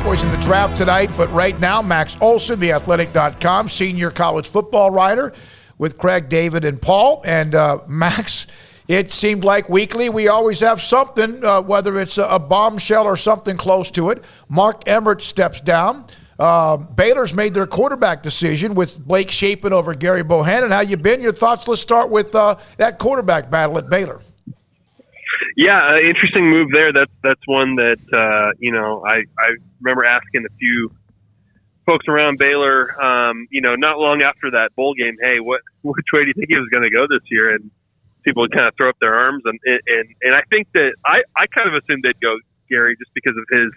Cowboys in the draft tonight, but right now, Max Olson, theathletic.com, senior college football writer with Craig, David, and Paul. And Max, it seemed like weekly we always have something, whether it's a bombshell or something close to it. Mark Emmert steps down. Baylor's made their quarterback decision with Blake Shapen over Gerry Bohanon. How you been? Your thoughts? Let's start with that quarterback battle at Baylor. Yeah, interesting move there. That's one that I remember asking a few folks around Baylor, not long after that bowl game, hey, which way do you think he was going to go this year? And people would kind of throw up their arms, and I think that I kind of assumed they'd go Gerry just because of his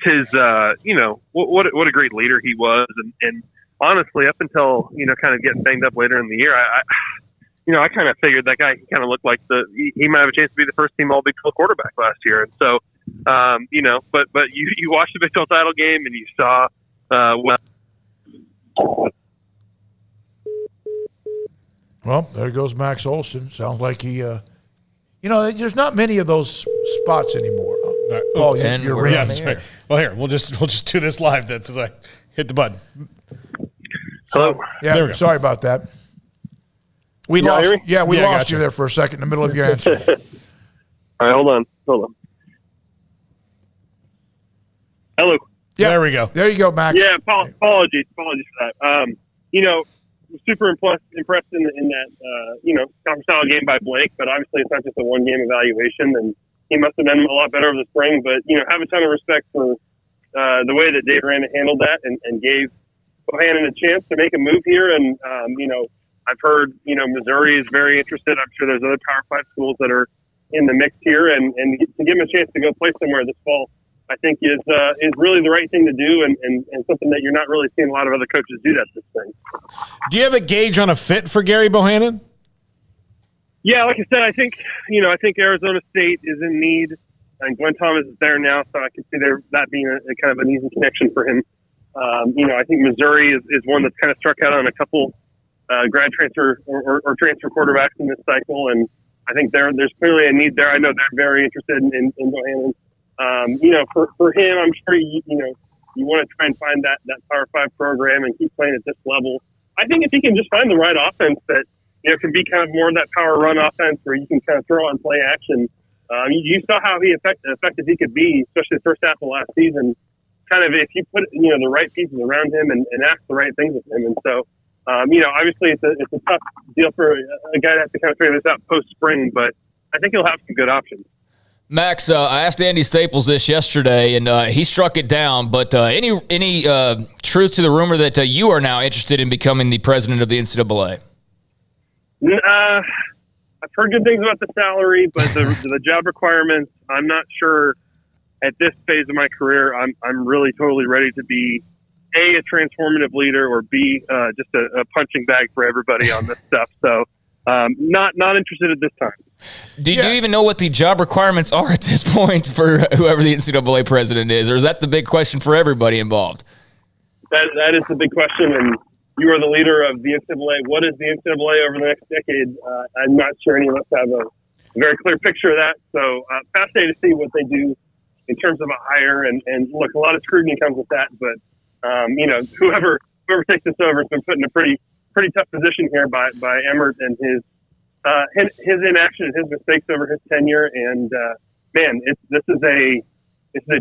his what a great leader he was, and honestly, up until kind of getting banged up later in the year, I kind of figured that guy kind of looked like he might have a chance to be the first team All Big 12 quarterback last year. And so, but you watched the Big 12 title game and you saw, well, there goes Max Olson. Sounds like he, there's not many of those spots anymore. Oh, you're right. Well, here, we'll just do this live then since I hit the button. Hello. Yeah, there we go. Sorry about that. We lost you there for a second in the middle of your answer. All right, hold on. Hello. Yeah, there we go. There you go, Max. Yeah, apologies for that. Super impressed in that conference style game by Blake, but obviously it's not just a one game evaluation, and he must have done a lot better over the spring. But have a ton of respect for the way that Dave Aranda handled that and gave Bohanon a chance to make a move here, and I've heard, Missouri is very interested. I'm sure there's other Power 5 schools that are in the mix here, and to give them a chance to go play somewhere this fall, I think is really the right thing to do, and something that you're not really seeing a lot of other coaches do that this spring. Do you have a gauge on a fit for Gerry Bohanon? Yeah, like I said, I think Arizona State is in need, and Glenn Thomas is there now, so I can see that being a kind of an easy connection for him. I think Missouri is one that's kind of struck out on a couple grad transfer or transfer quarterbacks in this cycle, and I think there's clearly a need there. I know they're very interested in Bohanon. For him, I'm sure you want to try and find that Power 5 program and keep playing at this level. I think if he can just find the right offense that can be kind of more of that power run offense where you can kind of throw on play action. You saw how effective he could be, especially the first half of last season. Kind of if you put the right pieces around him and ask the right things of him, and so. Obviously it's a tough deal for a guy to have to kind of figure this out post-spring, but I think he'll have some good options. Max, I asked Andy Staples this yesterday, and he struck it down, but any truth to the rumor that you are now interested in becoming the president of the NCAA? I've heard good things about the salary, but the job requirements, I'm not sure at this phase of my career I'm really totally ready to be A, transformative leader, or B, just a punching bag for everybody on this stuff. So not interested at this time. Do you even know what the job requirements are at this point for whoever the NCAA president is, or is that the big question for everybody involved? That is the big question, and you are the leader of the NCAA. What is the NCAA over the next decade? I'm not sure any of us have a very clear picture of that. So fascinated to see what they do in terms of a hire, and look, a lot of scrutiny comes with that, but whoever takes this over has been put in a pretty tough position here by Emmert and his inaction and his mistakes over his tenure. And this is a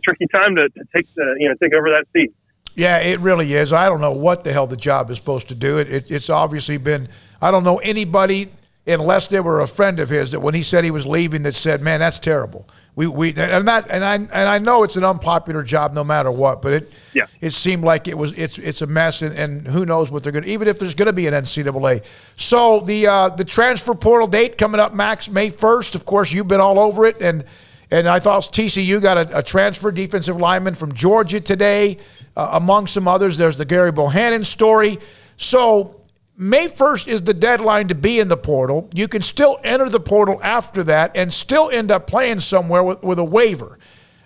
tricky time to take over that seat. Yeah, it really is. I don't know what the hell the job is supposed to do. It's obviously been. I don't know anybody unless they were a friend of his that when he said he was leaving that said, "Man, that's terrible." I know it's an unpopular job no matter what, but it seemed like it's a mess, and who knows what they're going to, even if there's going to be an NCAA. So the transfer portal date coming up, Max, May 1st. Of course, you've been all over it, and I thought TCU got a transfer defensive lineman from Georgia today, among some others. There's the Gerry Bohanon story. So May 1st is the deadline to be in the portal. You can still enter the portal after that and still end up playing somewhere with a waiver.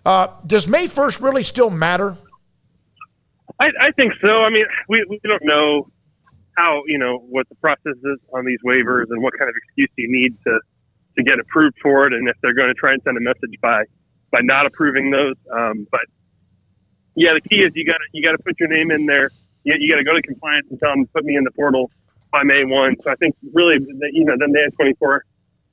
Does May 1st really still matter? I think so. I mean, we don't know how, what the process is on these waivers and what kind of excuse you need to get approved for it, and if they're going to try and send a message by not approving those. But Yeah, the key is you got to put your name in there. You got to go to compliance and tell them to put me in the portal by May 1. So I think really, then they have 24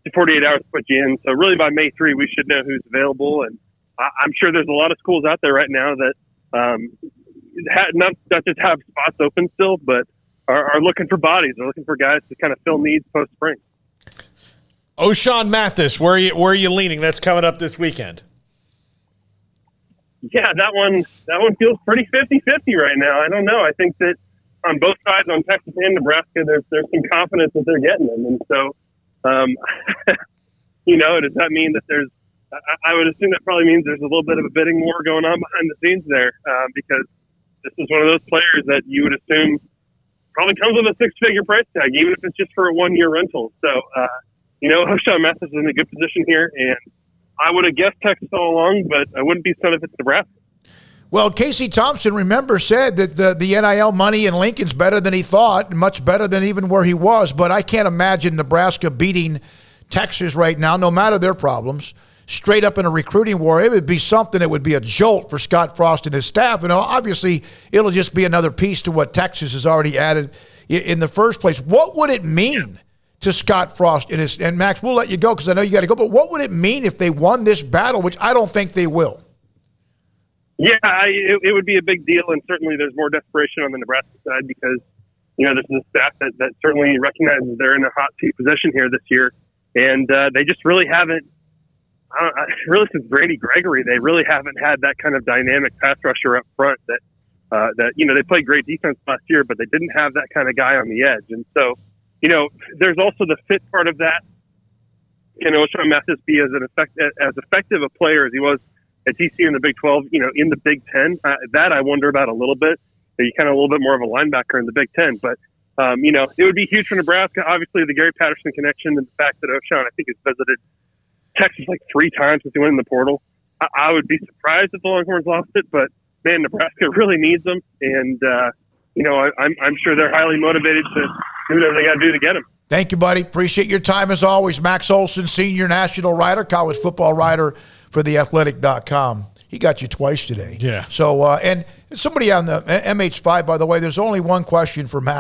to 48 hours to put you in. So really by May 3, we should know who's available. And I'm sure there's a lot of schools out there right now that not just have spots open still, but are looking for bodies. They're looking for guys to kind of fill needs post-spring. O'Shawn Mathis, where are you leaning? That's coming up this weekend. Yeah, that one feels pretty 50-50 right now. I don't know. I think that on both sides, on Texas and Nebraska, there's some confidence that they're getting them. And so, does that mean that there's – I would assume that probably means there's a little bit of a bidding war going on behind the scenes there because this is one of those players that you would assume probably comes with a six-figure price tag, even if it's just for a one-year rental. So, O'Shawn Mathis is in a good position here, and I would have guessed Texas all along, but I wouldn't be stunned if it's Nebraska. Well, Casey Thompson, remember, said that the NIL money in Lincoln's better than he thought, much better than even where he was. But I can't imagine Nebraska beating Texas right now, no matter their problems, straight up in a recruiting war. It would be something that would be a jolt for Scott Frost and his staff. And obviously, it'll just be another piece to what Texas has already added in the first place. What would it mean to Scott Frost and Max? We'll let you go because I know you got to go. But what would it mean if they won this battle, which I don't think they will? Yeah, it would be a big deal, and certainly there's more desperation on the Nebraska side because, this is a staff that certainly recognizes they're in a hot seat position here this year, and they just really haven't, really since Brady Gregory, they really haven't had that kind of dynamic pass rusher up front that they played great defense last year, but they didn't have that kind of guy on the edge. And so, there's also the fit part of that. Can O'Shawn Mathis be as effective a player as he was at TCU in the Big 12, in the Big 10? That I wonder about a little bit. He's kind of a little bit more of a linebacker in the Big 10. But, it would be huge for Nebraska. Obviously, the Gary Patterson connection and the fact that O'Shawn, I think, has visited Texas like 3 times since he went in the portal. I would be surprised if the Longhorns lost it. But, man, Nebraska really needs them. And, I'm sure they're highly motivated to do whatever they got to do to get him. Thank you, buddy. Appreciate your time as always. Max Olson, senior national writer, college football writer for theathletic.com. He got you twice today. Yeah. So, and somebody on the MH5, by the way, there's only one question for Max.